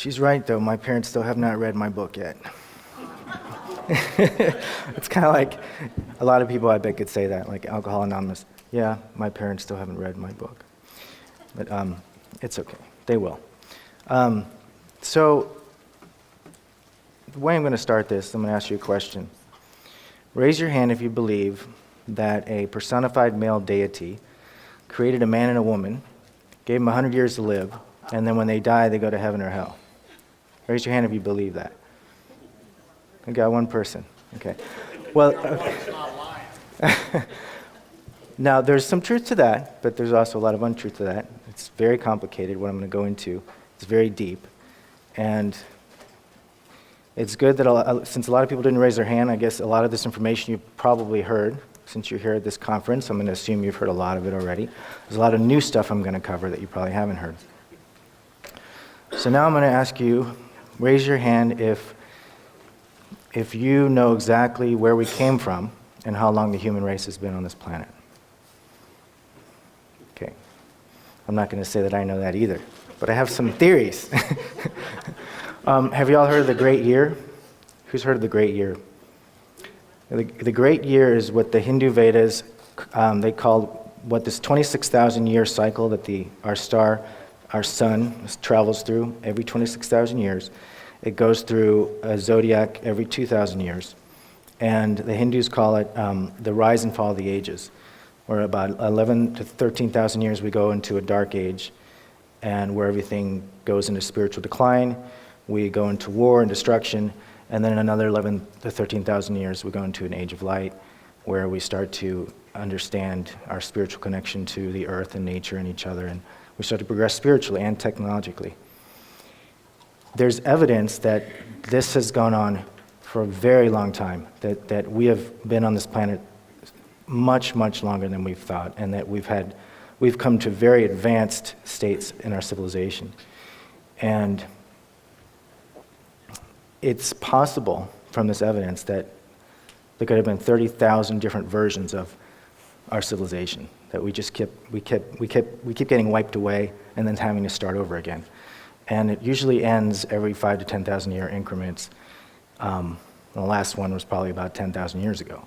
She's right, though. My parents still have not read my book yet. It's kind of like a lot of people I bet could say that, like Alcohol Anonymous. Yeah, my parents still haven't read my book. But it's okay. They will. So the way I'm going to start this, I'm going to ask you a question. Raise your hand if you believe that a personified male deity created a man and a woman, gave them 100 years to live, and then when they die, they go to heaven or hell. Raise your hand if you believe that. I got one person. Okay. Well, now there's some truth to that, but there's also a lot of untruth to that. It's very complicated, what I'm going to go into. It's very deep. And it's good that since a lot of people didn't raise their hand, I guess a lot of this information you've probably heard since you're here at this conference. I'm going to assume you've heard a lot of it already. There's a lot of new stuff I'm going to cover that you probably haven't heard. So now I'm going to ask you, raise your hand if you know exactly where we came from and how long the human race has been on this planet. Okay. I'm not going to say that I know that either, but I have some theories. Have you all heard of the Great Year? Who's heard of the Great Year? The Great Year is what the Hindu Vedas, they call what this 26,000 year cycle that our star, our sun, travels through every 26,000 years. It goes through a zodiac every 2,000 years. And the Hindus call it the rise and fall of the ages, where about 11 to 13,000 years we go into a dark age, and where everything goes into spiritual decline. We go into war and destruction, and then in another 11 to 13,000 years we go into an age of light, where we start to understand our spiritual connection to the earth and nature and each other, and we start to progress spiritually and technologically. There's evidence that this has gone on for a very long time, that we have been on this planet much, much longer than we've thought, and that we've come to very advanced states in our civilization. And it's possible from this evidence that there could have been 30,000 different versions of our civilization, that we keep getting wiped away and then having to start over again. And it usually ends every 5 to 10,000 year increments. The last one was probably about 10,000 years ago.